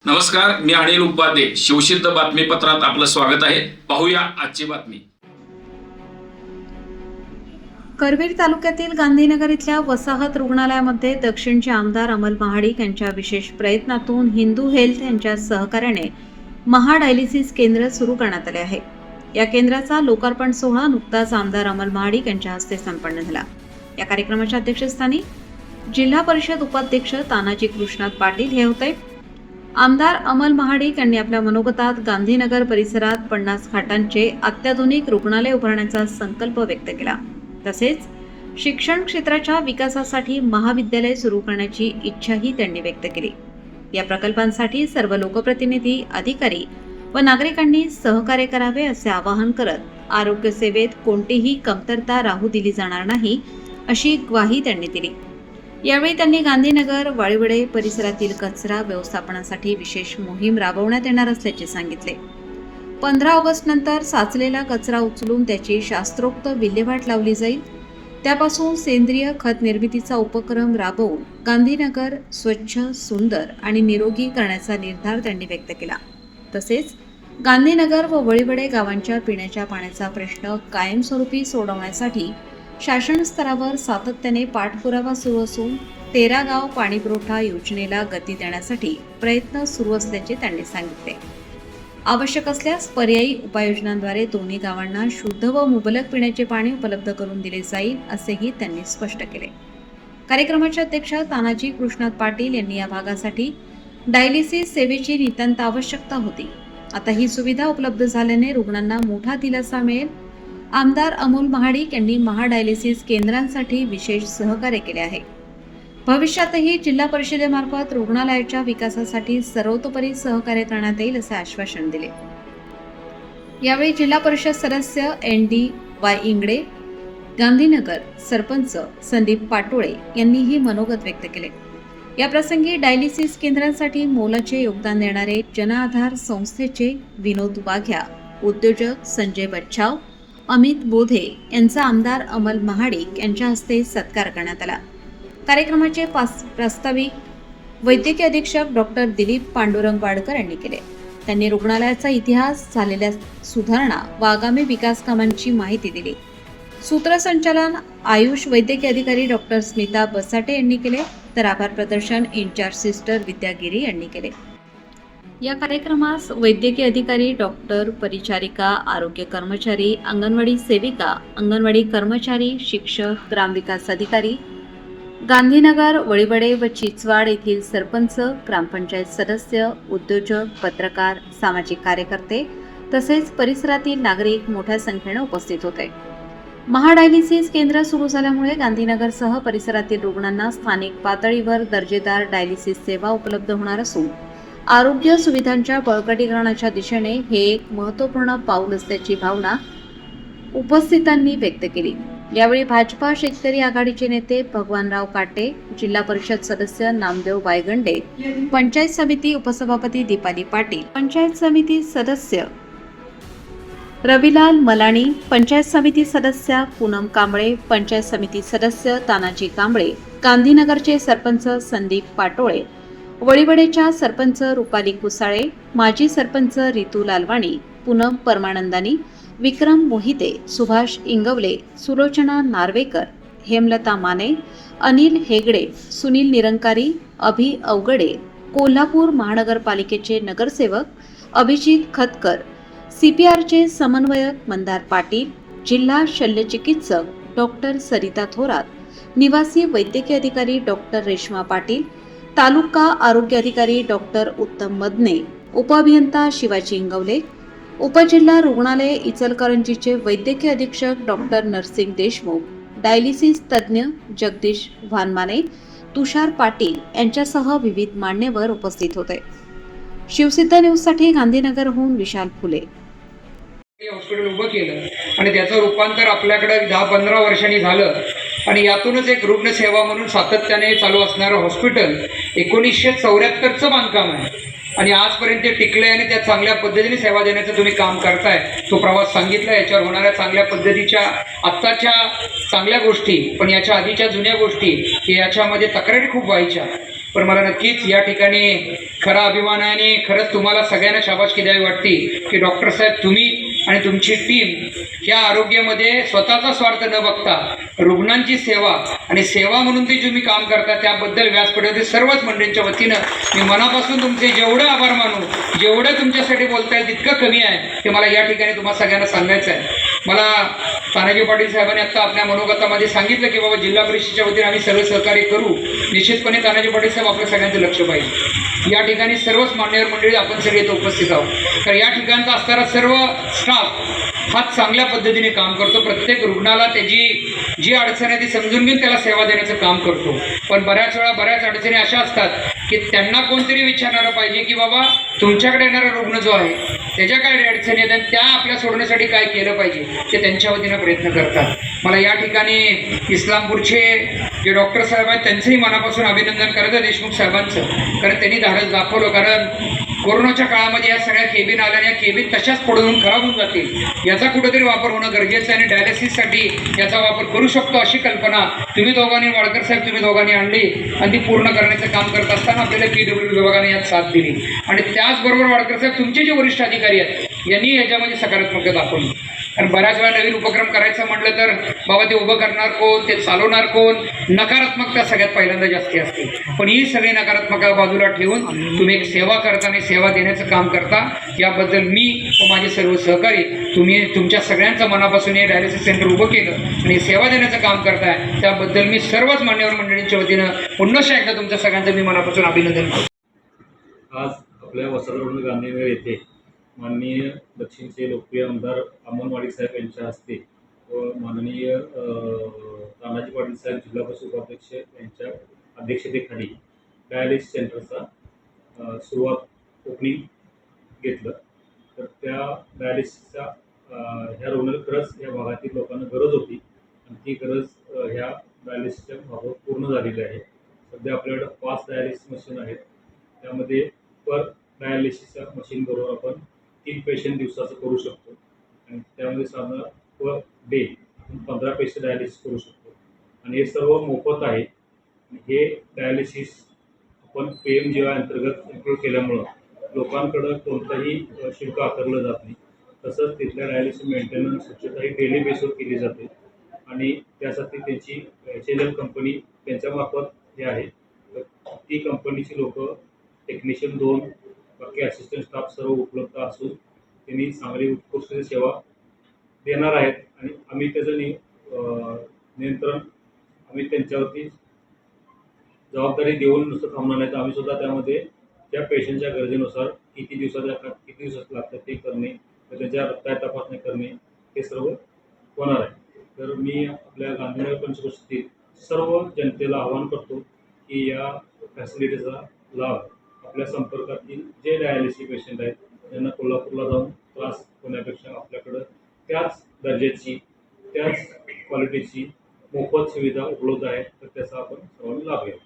नमस्कार, मी अनिल उपाध्ये. शिवसिद्ध बातमीपत्रात आपलं स्वागत आहे. पाहूया आजची बातमी. करवीर तालुक्यातील गांधीनगर इथल्या वसाहत रुग्णालयामध्ये दक्षिणचे आमदार अमल महाडिक यांच्या विशेष प्रयत्नातून हिंदू हेल्थ यांच्या सहकार्याने महाडायलिसिस केंद्र सुरू करण्यात आले आहे. या केंद्राचा लोकार्पण सोहळा नुकताच आमदार अमल महाडिक यांच्या हस्ते संपन्न झाला. या कार्यक्रमाच्या अध्यक्षस्थानी जिल्हा परिषद उपाध्यक्ष तानाजी कृष्णात पाटील हे होते. आमदार अमल महाडिक यांनी आपल्या मनोगतात गांधीनगर परिसरात 50 खाटांचे अत्याधुनिक रुग्णालय उभारण्याचा संकल्प व्यक्त केला. तसेच शिक्षण क्षेत्राच्या विकासासाठी महाविद्यालय सुरू करण्याची इच्छाही त्यांनी व्यक्त केली. या प्रकल्पांसाठी सर्व लोकप्रतिनिधी, अधिकारी व नागरिकांनी सहकार्य करावे असे आवाहन करत आरोग्य सेवेत कोणतीही कमतरता राहू दिली जाणार नाही अशी ग्वाही त्यांनी दिली. यावेळी त्यांनी गांधीनगर वाळीवडे परिसरातील कचरा व्यवस्थापनासाठी विशेष मोहीम राबवण्यात येणार असल्याचे सांगितले. 15 ऑगस्ट नंतर साचलेला कचरा उचलून त्याची शास्त्रोक्त विल्हेवाट लावली जाईल. त्यापासून सेंद्रिय खत निर्मितीचा उपक्रम राबवून गांधीनगर स्वच्छ, सुंदर आणि निरोगी करण्याचा निर्धार त्यांनी व्यक्त केला. तसेच गांधीनगर व वळीवडे गावांच्या पिण्याच्या पाण्याचा प्रश्न कायमस्वरूपी सोडवण्यासाठी शासन स्तरावर सातत्याने पाठपुरावा सुरू असून 13 गाव पाणीपुरवठा योजनेला गती देण्यासाठी प्रयत्न सुरू असल्याचे त्यांनी सांगितले. आवश्यक असल्यास पर्यायी उपाययोजनांद्वारे दोन्ही गावांना शुद्ध व मुबलक पिण्याचे पाणी उपलब्ध करून दिले जाईल असेही त्यांनी स्पष्ट केले. कार्यक्रमाचे अध्यक्ष तानाजी कृष्णात पाटील यांनी या भागासाठी डायलिसिस सेवेची नितांत आवश्यकता होती. आता ही सुविधा उपलब्ध झाल्याने रुग्णांना मोठा दिलासा मिळेल. आमदार अमोल महाडिक यांनी महाडायलिसिस केंद्रांसाठी विशेष सहकार्य केले आहे. भविष्यातही जिल्हा परिषदेमार्फत रुग्णालयाच्या विकासासाठी सर्वतोपरी सहकार्य करण्यात येईल असे आश्वासन दिले. यावेळी जिल्हा परिषद सदस्य ND-Y इंगडे, गांधीनगर सरपंच संदीप पाटोळे यांनीही मनोगत व्यक्त केले. या प्रसंगी डायलिसिस केंद्रांसाठी मोलाचे योगदान देणारे जनआधार संस्थेचे विनोद वाघ्या, उद्योजक संजय बच्छाव, अमित बोधे यांचा आमदार अमल महाडिक यांच्या हस्ते सत्कार करण्यात आला. कार्यक्रमाचे प्रास्ताविक वैद्यकीय अधीक्षक डॉक्टर दिलीप पांडुरंग वाडकर यांनी केले. त्यांनी रुग्णालयाचा इतिहास, झालेल्या सुधारणा व आगामी विकास कामांची माहिती दिली. सूत्रसंचालन आयुष वैद्यकीय अधिकारी डॉक्टर स्मिता बसाटे यांनी केले, तर आभार प्रदर्शन इन्चार्ज सिस्टर विद्यागिरी यांनी केले. या कार्यक्रमास वैद्यकीय अधिकारी, डॉक्टर, परिचारिका, आरोग्य कर्मचारी, अंगणवाडी सेविका, अंगणवाडी कर्मचारी, शिक्षक, ग्रामविकास अधिकारी, गांधीनगर, वळीवडे व चिचवाड येथील सरपंच, ग्रामपंचायत सदस्य, उद्योजक, पत्रकार, सामाजिक कार्यकर्ते तसेच परिसरातील नागरिक मोठ्या संख्येने उपस्थित होते. महाडायलिसिस केंद्र सुरू झाल्यामुळे गांधीनगरसह परिसरातील रुग्णांना स्थानिक पातळीवर दर्जेदार डायलिसिस सेवा उपलब्ध होणार असून आरोग्य सुविधांच्या बळकटीकरणाच्या दिशेने हे एक महत्त्वपूर्ण पाऊल असल्याची भावना उपस्थितांनी व्यक्त केली. यावेळी भाजपा शेतकरी आघाडीचे नेते भगवानराव काटे, जिल्हा परिषद सदस्य नामदेव वायगंडे, पंचायत समिती उपसभापती दीपाली पाटील, पंचायत समिती सदस्य रविलाल मलाणी, पंचायत समिती सदस्य पूनम कांबळे, पंचायत समिती सदस्य तानाजी कांबळे, गांधीनगरचे सरपंच संदीप पाटोळे, वळीवडेच्या सरपंच रुपाली कुसाळे, माजी सरपंच रितू लालवाणी, पूनम परमानंदानी, विक्रम मोहिते, सुभाष इंगवले, सुलोचना नार्वेकर, हेमलता माने, अनिल हेगडे, सुनील निरंकारी, अभि अवगडे, कोल्हापूर महानगरपालिकेचे नगरसेवक अभिजित खतकर, CPRचे समन्वयक मंदार पाटील, जिल्हा शल्यचिकित्सक डॉक्टर सरिता थोरात, निवासी वैद्यकीय अधिकारी डॉक्टर रेश्मा पाटील, तालुका आरोग्य अधिकारी डॉक्टर उत्तम मदने, उपअभियंता शिवाजी इंगवले, उपजिल्हा रुग्णालय इचलकरंजीचे वैद्यकीय अधीक्षक डॉक्टर नरसिंग देशमुख, डायलिसिस तज्ज्ञ जगदीश वानमाने, तुषार पाटील यांच्यासह विविध मान्यवर उपस्थित होते. शिवसिद्ध न्यूजसाठी गांधीनगरहून विशाल फुले. हॉस्पिटल उभं केलं आणि त्याचं रूपांतर आपल्याकडे 10-15 वर्षांनी झालं आणि यातूनच एक रुग्णसेवा म्हणून सातत्याने चालू असणारं हॉस्पिटल 1974चं बांधकाम आहे. आणि आजपर्यंत ते टिकले आणि त्या चांगल्या पद्धतीने सेवा देण्याचं तुम्ही काम करताय. तो प्रवास सांगितला, याच्यावर होणाऱ्या चांगल्या पद्धतीच्या आत्ताच्या चांगल्या गोष्टी, पण याच्या आधीच्या जुन्या गोष्टी की याच्यामध्ये तक्रारी खूप व्हायच्या. पण मला नक्कीच या ठिकाणी खरा अभिमान आहे आणि खरंच तुम्हाला सगळ्यांना शाबासकी द्यावी वाटते की डॉक्टर साहेब तुम्ही आणि तुमची टीम ह्या आरोग्यामध्ये स्वतःचा स्वार्थ न बघता रुग्णांची सेवा आणि सेवा म्हणून ते तुम्ही काम करता त्याबद्दल व्यासपीठातील सर्वच मंडळींच्या वतीनं मी मनापासून तुमचे जेवढं आभार मानू, जेवढं तुमच्यासाठी बोलता येईल तितकं कमी आहे ते मला या ठिकाणी तुम्हाला सगळ्यांना सांगायचं आहे. मला तानाजी पाटील साहेबांनी आत्ता आपल्या मनोगतामध्ये सांगितलं की बाबा जिल्हा परिषदेच्या वतीने आम्ही सर्व सहकार्य करू. निश्चितपणे तानाजी पाटील साहेब आपल्या सगळ्यांचं लक्ष पाहिजे. या ठिकाणी सर्वच मान्यवर मंडळी आपण सगळे इथं उपस्थित आहोत. तर या ठिकाणचा असणारा सर्व स्टाफ हा चांगल्या पद्धतीने काम करतो. प्रत्येक रुग्णाला त्याची जी अडचण आहे ती समजून घेऊन त्याला सेवा देण्याचं काम करतो. पण बऱ्याच वेळा बऱ्याच अडचणी अशा असतात की त्यांना कोणतरी विचारणारं पाहिजे की बाबा तुमच्याकडे येणारा रुग्ण जो आहे त्याच्या काय अडचणी आहेत आणि त्या आपल्या सोडण्यासाठी काय केलं पाहिजे ते त्यांच्या वतीनं प्रयत्न करतात. मला या ठिकाणी इस्लामपूरचे जे डॉक्टर साहेब आहेत त्यांचंही मनापासून अभिनंदन करायचं देशमुख साहेबांचं, कारण त्यांनी धाडस दाखवलं. कारण कोरोनाच्या काळामध्ये या सगळ्या केबिन आल्या आणि या केबिन तशाच पडून खराब होऊन जातील, याचा कुठेतरी वापर होणं गरजेचं आहे आणि डायलिसिससाठी याचा वापर करू शकतो अशी कल्पना तुम्ही दोघांनी, वाडकर साहेब तुम्ही दोघांनी आणली आणि ती पूर्ण करण्याचं काम करत असताना आपल्याला PWD विभागाने यात साथ दिली. आणि त्याचबरोबर वाडकर साहेब तुमचे जे वरिष्ठ अधिकारी आहेत यांनी याच्यामध्ये सकारात्मकता दाखवली. कारण बऱ्याच वेळा नवीन उपक्रम करायचं म्हटलं तर बाबा ते उभं करणार कोण, ते चालवणार कोण, नकारात्मकता सगळ्यात पहिल्यांदा जास्ती असते. पण ही सगळी नकारात्मकता बाजूला ठेवून तुम्ही एक सेवा करता आणि सेवा देण्याचं काम करता, याबद्दल मी व माझे सर्व सहकारी तुम्ही तुमच्या सगळ्यांचं मनापासून हे डायलिसिस सेंटर उभं केलं आणि सेवा देण्याचं काम करताय त्याबद्दल मी सर्वच मान्यवर मंडळींच्या वतीनं पुन्हा एकदा तुमच्या सगळ्यांचं मी मनापासून अभिनंदन करतो. आज आपल्या वसंतरोड गांधीनगर येथे माननीय दक्षिणचे लोकप्रिय आमदार अमोल साहेब यांच्या हस्ते व माननीय तानाजी पाटील साहेब जिल्हा परिषद उपाध्यक्ष यांच्या अध्यक्षतेखाली डायलिसिस सेंटरचा सुरुवात ओपनिंग घेतलं. तर त्या डायलिसिसचा ह्या रुग्णाला खरंच या भागातील लोकांना गरज होती आणि ती गरज ह्या डायलिसिसच्या भागात पूर्ण झालेली आहे. सध्या आपल्याकडं 5 डायलिसिस मशीन आहेत. त्यामध्ये पर डायलिसिसच्या मशीनबरोबर आपण 3 पेशंट दिवसाचं करू शकतो आणि त्यामध्ये साधारण पर डे आपण 15 पेशंट डायलिसिस करू शकतो आणि हे सर्व मोफत आहे. हे डायलिसिस आपण PMJY अंतर्गत इन्क्लूड केल्यामुळं लोकांकडं कोणतंही शुल्क आकारलं जात नाही. तसंच तिथल्या डायलिसिस मेंटेनन्स स्वच्छता ही डेली बेसवर केली जाते आणि त्यासाठी त्यांची HLL कंपनी त्यांच्यामार्फत हे आहे. तर ती कंपनीची लोकं टेक्निशियन 2 बाकी असिस्टंट स्टाफ सर्व उपलब्ध असून त्यांनी चांगली उत्कृष्ट सेवा देणार आहेत आणि आम्ही त्याचं नियंत्रण आम्ही त्यांच्यावरती जबाबदारी देऊन नुसतं थांबणार नाही. तर आम्ही सुद्धा त्यामध्ये त्या पेशंटच्या गरजेनुसार किती दिवसात लागतात ते करणे, तर त्यांच्या रक्ताच्या तपासणी करणे हे सर्व होणार आहे. तर मी आपल्या गांधीनगर पंचक्रोशीतील सर्व जनतेला आवाहन करतो की या फॅसिलिटीचा लाभ आपल्या संपर्कातील जे डायलिसिस पेशंट आहेत त्यांना कोल्हापूरला जाऊन त्रास होण्यापेक्षा आपल्याकडं त्याच दर्जाची त्याच क्वालिटीची मोफत सुविधा उपलब्ध आहे. तर त्याचा आपण सर्वांनी लाभ घ्यावा.